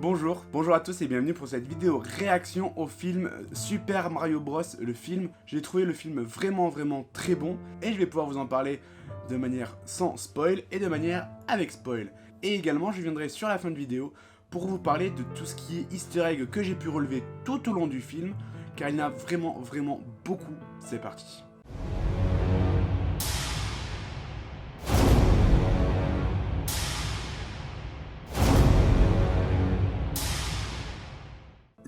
Bonjour à tous et bienvenue pour cette vidéo réaction au film Super Mario Bros. Le film, j'ai trouvé le film vraiment très bon et je vais pouvoir vous en parler de manière sans spoil et de manière avec spoil. Et également je viendrai sur la fin de vidéo pour vous parler de tout ce qui est easter egg que j'ai pu relever tout au long du film, car il y en a vraiment beaucoup. C'est parti.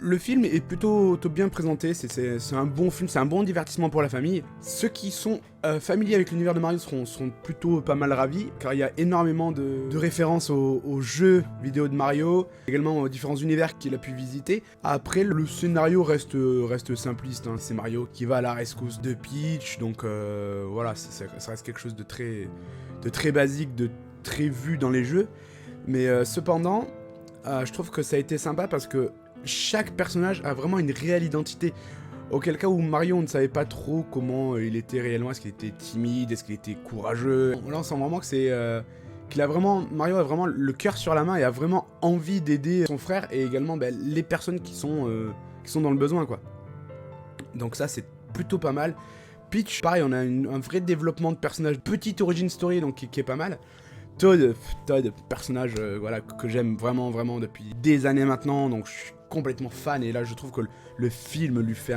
Le film est plutôt bien présenté, c'est un bon film, c'est un bon divertissement pour la famille. Ceux qui sont familiers avec l'univers de Mario seront plutôt pas mal ravis, car il y a énormément de références aux jeux vidéo de Mario, également aux différents univers qu'il a pu visiter. Après, le scénario reste simpliste, hein. C'est Mario qui va à la rescousse de Peach, donc voilà, ça reste quelque chose de très basique, de très vu dans les jeux. Mais cependant, je trouve que ça a été sympa parce que chaque personnage a vraiment une réelle identité. Auquel cas où Mario, on ne savait pas trop comment il était réellement. Est-ce qu'il était timide? Est-ce qu'il était courageux? Là, on sent vraiment que Mario a vraiment le cœur sur la main et a vraiment envie d'aider son frère et également les personnes qui sont dans le besoin, quoi. Donc ça, c'est plutôt pas mal. Peach, pareil, on a un vrai développement de personnage, petite origin story, donc qui est pas mal. Toad, personnage voilà, que j'aime vraiment depuis des années maintenant, donc je suis complètement fan, et là je trouve que le film lui fait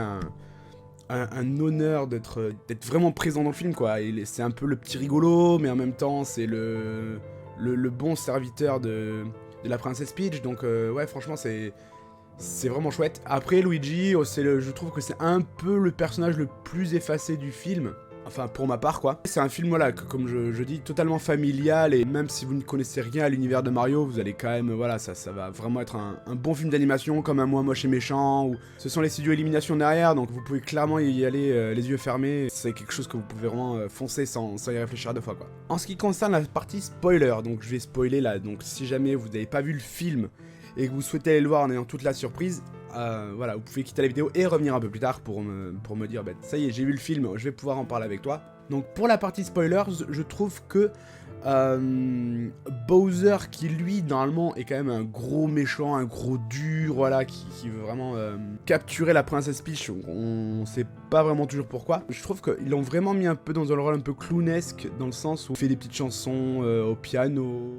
un honneur d'être vraiment présent dans le film, quoi. C'est un peu le petit rigolo, mais en même temps c'est le bon serviteur de la princesse Peach, donc ouais, franchement c'est vraiment chouette. Après Luigi, je trouve que c'est un peu le personnage le plus effacé du film. Enfin, pour ma part, quoi. C'est un film, voilà, comme je dis, totalement familial, et même si vous ne connaissez rien à l'univers de Mario, vous allez quand même, voilà, ça va vraiment être un bon film d'animation, comme un Moi Moche et Méchant, ou ce sont les studios Élimination derrière, donc vous pouvez clairement y aller les yeux fermés. C'est quelque chose que vous pouvez vraiment foncer sans y réfléchir à deux fois, quoi. En ce qui concerne la partie spoiler, donc je vais spoiler là, donc si jamais vous n'avez pas vu le film, et que vous souhaitez aller le voir en ayant toute la surprise, voilà, vous pouvez quitter la vidéo et revenir un peu plus tard pour me dire, ça y est, j'ai vu le film, je vais pouvoir en parler avec toi. Donc pour la partie spoilers, je trouve que Bowser, qui lui normalement est quand même un gros méchant, un gros dur, voilà, qui veut vraiment capturer la princesse Peach, on sait pas vraiment toujours pourquoi. Je trouve qu'ils l'ont vraiment mis un peu dans un rôle un peu clownesque, dans le sens où il fait des petites chansons au piano.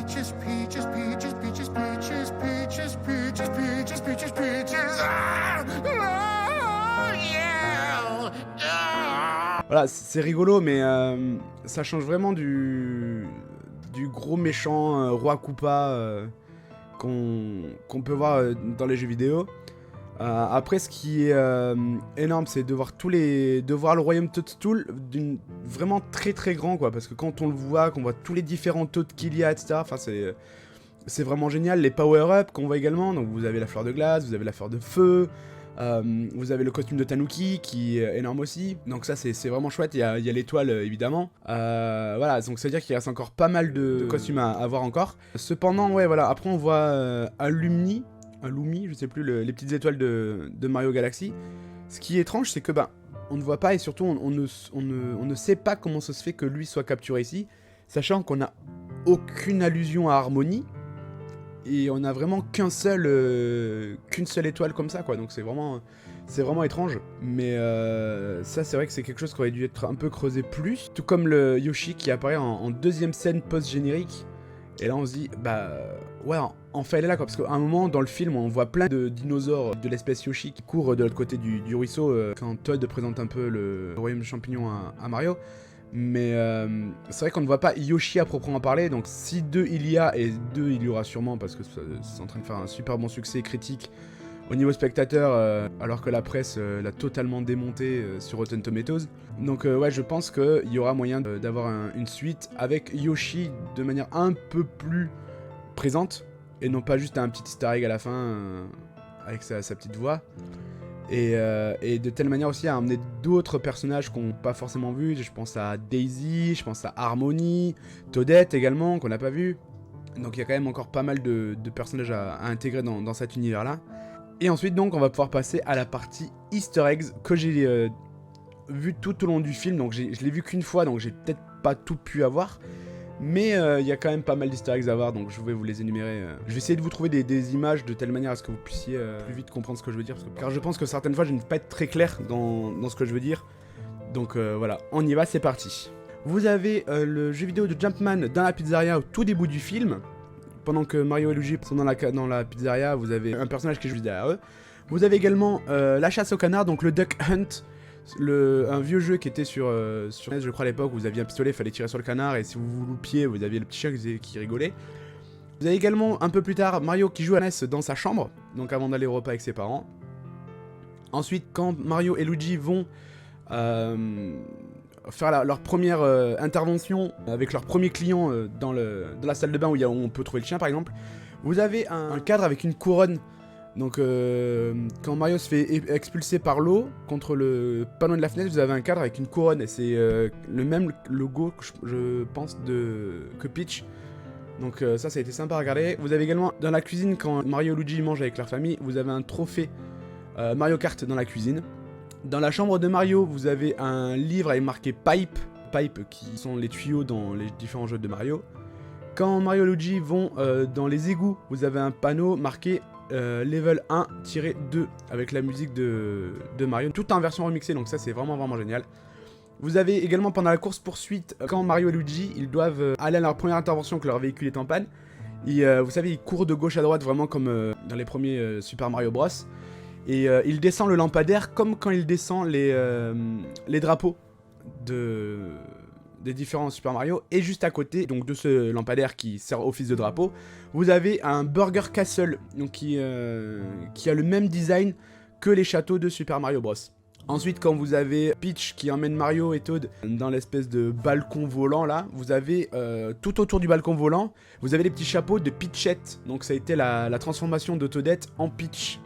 Peaches, peaches, peaches, peaches, peaches, peaches, peaches, peaches, peaches, peaches, ah, oh, yeah, ah. Voilà, c'est rigolo, mais ça change vraiment du gros méchant roi Koopa qu'on peut voir dans les jeux vidéo. Après, ce qui est énorme, c'est de voir le royaume Toadstool vraiment très grand, quoi, parce que quand on le voit, qu'on voit tous les différents Toads qu'il y a, etc., enfin c'est vraiment génial. Les power-up qu'on voit également, donc vous avez la fleur de glace, vous avez la fleur de feu, vous avez le costume de Tanuki qui est énorme aussi, donc ça c'est vraiment chouette. Il y a l'étoile évidemment, voilà, donc ça veut dire qu'il reste encore pas mal de costumes à voir encore. Cependant, ouais, voilà, après on voit un Lumi, je sais plus, les petites étoiles de Mario Galaxy. Ce qui est étrange, c'est que on ne voit pas, et surtout on ne sait pas comment ça se fait que lui soit capturé ici, sachant qu'on n'a aucune allusion à Harmony, et on a vraiment qu'une seule étoile comme ça, quoi. Donc c'est vraiment étrange. Mais ça, c'est vrai que c'est quelque chose qui aurait dû être un peu creusé plus. Tout comme le Yoshi qui apparaît en deuxième scène post-générique. Et là on se dit, ouais, enfin elle est là, quoi, parce qu'à un moment dans le film on voit plein de dinosaures de l'espèce Yoshi qui courent de l'autre côté du ruisseau quand Toad présente un peu le royaume champignon à Mario. Mais c'est vrai qu'on ne voit pas Yoshi à proprement parler, donc si 2 il y a, et 2 il y aura sûrement, parce que c'est en train de faire un super bon succès critique au niveau spectateur, alors que la presse l'a totalement démonté sur Rotten Tomatoes. Donc ouais, je pense qu'il y aura moyen d'avoir une suite avec Yoshi de manière un peu plus présente, et non pas juste un petit easter egg à la fin avec sa petite voix. Et de telle manière aussi à emmener d'autres personnages qu'on n'a pas forcément vus. Je pense à Daisy, je pense à Harmony, Toadette également, qu'on n'a pas vu. Donc il y a quand même encore pas mal de personnages à intégrer dans cet univers-là. Et ensuite, donc, on va pouvoir passer à la partie Easter eggs que j'ai vu tout au long du film. Donc je l'ai vu qu'une fois, donc j'ai peut-être pas tout pu avoir. Mais il y a quand même pas mal d'easter eggs à voir, donc je vais vous les énumérer. Je vais essayer de vous trouver des images de telle manière à ce que vous puissiez plus vite comprendre ce que je veux dire. Car je pense que certaines fois je ne vais pas être très clair dans ce que je veux dire. Donc voilà, on y va, c'est parti. Vous avez le jeu vidéo de Jumpman dans la pizzeria au tout début du film. Pendant que Mario et Luigi sont dans la pizzeria, vous avez un personnage qui est juste derrière eux. Vous avez également la chasse au canard, donc le Duck Hunt. Un vieux jeu qui était sur NES, je crois à l'époque, où vous aviez un pistolet, il fallait tirer sur le canard, et si vous vous loupiez, vous aviez le petit chien qui rigolait. Vous avez également, un peu plus tard, Mario qui joue à NES dans sa chambre, donc avant d'aller au repas avec ses parents. Ensuite, quand Mario et Luigi vont faire leur première intervention avec leur premier client dans la salle de bain où on peut trouver le chien, par exemple, vous avez un cadre avec une couronne. Donc quand Mario se fait expulser par l'eau contre le panneau de la fenêtre, vous avez un cadre avec une couronne et c'est le même logo que je pense que Peach. Donc ça a été sympa à regarder. Vous avez également dans la cuisine, quand Mario et Luigi mangent avec leur famille, vous avez un trophée Mario Kart dans la cuisine. Dans la chambre de Mario, vous avez un livre avec marqué Pipe qui sont les tuyaux dans les différents jeux de Mario. Quand Mario et Luigi vont dans les égouts, vous avez un panneau marqué level 1-2 avec la musique de Mario, tout en version remixée, donc ça c'est vraiment génial. Vous avez également pendant la course poursuite, quand Mario et Luigi ils doivent aller à leur première intervention que leur véhicule est en panne, vous savez ils courent de gauche à droite vraiment comme dans les premiers Super Mario Bros. Et il descend le lampadaire comme quand il descend les drapeaux des différents Super Mario, et juste à côté donc de ce lampadaire qui sert office de drapeau, vous avez un Burger Castle donc qui a le même design que les châteaux de Super Mario Bros. Ensuite, quand vous avez Peach qui emmène Mario et Toad dans l'espèce de balcon volant là, vous avez tout autour du balcon volant, vous avez les petits chapeaux de Peachette, donc ça a été la transformation de Toadette en Peach.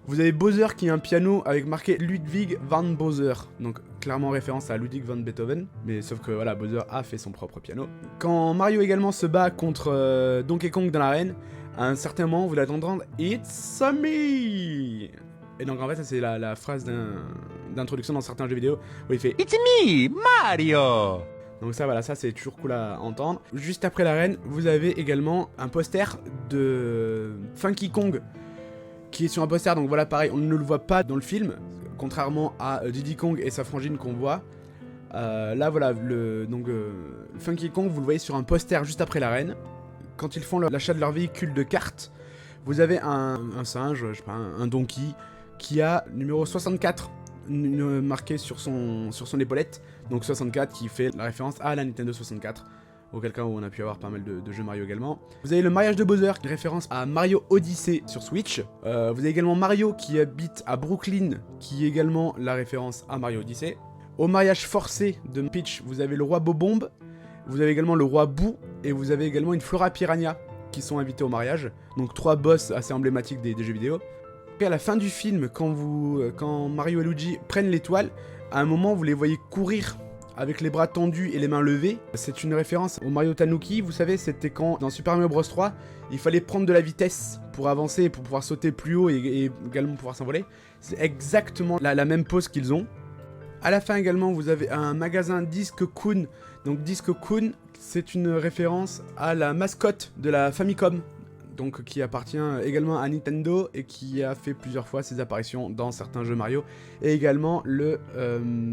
Vous avez Bowser qui a un piano avec marqué Ludwig van Bowser, donc clairement référence à Ludwig van Beethoven, mais sauf que voilà, Bowser a fait son propre piano. Quand Mario également se bat contre Donkey Kong dans l'arène, à un certain moment vous allez entendre It's a me. Et donc en fait ça c'est la phrase d'introduction dans certains jeux vidéo où il fait It's me, Mario. Donc ça voilà, ça c'est toujours cool à entendre. Juste après l'arène, vous avez également un poster de Funky Kong qui est sur un poster, donc voilà pareil, on ne le voit pas dans le film, contrairement à Diddy Kong et sa frangine qu'on voit. Là voilà, Funky Kong, vous le voyez sur un poster juste après l'arène. Quand ils font l'achat de leur véhicule de kart, vous avez un singe, je sais pas, un donkey, qui a numéro 64 marqué sur son épaulette, donc 64 qui fait la référence à la Nintendo 64. Auquel cas où on a pu avoir pas mal de jeux Mario également. Vous avez le mariage de Bowser, qui est référence à Mario Odyssey sur Switch. Vous avez également Mario qui habite à Brooklyn, qui est également la référence à Mario Odyssey. Au mariage forcé de Peach, vous avez le roi Bobombe, vous avez également le roi Boo, et vous avez également une Flora Piranha qui sont invités au mariage. Donc 3 boss assez emblématiques des jeux vidéo. Et à la fin du film, quand Mario et Luigi prennent l'étoile, à un moment vous les voyez courir avec les bras tendus et les mains levées. C'est une référence au Mario Tanuki, vous savez, c'était quand dans Super Mario Bros 3, il fallait prendre de la vitesse pour avancer, pour pouvoir sauter plus haut et également pouvoir s'envoler. C'est exactement la même pose qu'ils ont. À la fin également, vous avez un magasin Disc-Kun. Donc Disc-Kun, c'est une référence à la mascotte de la Famicom, donc qui appartient également à Nintendo et qui a fait plusieurs fois ses apparitions dans certains jeux Mario, et également le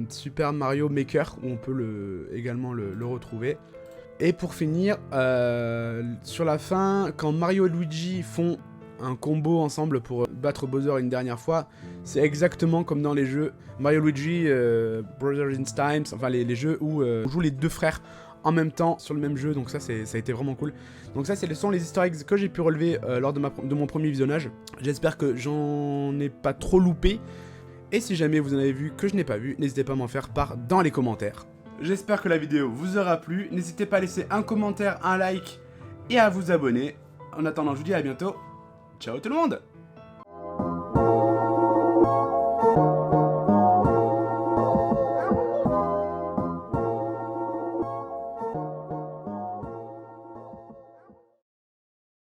Super Mario Maker où on peut également le retrouver. Et pour finir, sur la fin, quand Mario et Luigi font un combo ensemble pour battre Bowser une dernière fois, c'est exactement comme dans les jeux Mario Luigi, Brothers in Time, enfin les jeux où on joue les deux frères en même temps sur le même jeu, donc ça a été vraiment cool. Donc ça sont les easter eggs que j'ai pu relever lors de mon premier visionnage. J'espère que j'en ai pas trop loupé, et si jamais vous en avez vu que je n'ai pas vu, n'hésitez pas à m'en faire part dans les commentaires. J'espère que la vidéo vous aura plu, n'hésitez pas à laisser un commentaire, un like et à vous abonner. En attendant, je vous dis à bientôt, ciao tout le monde.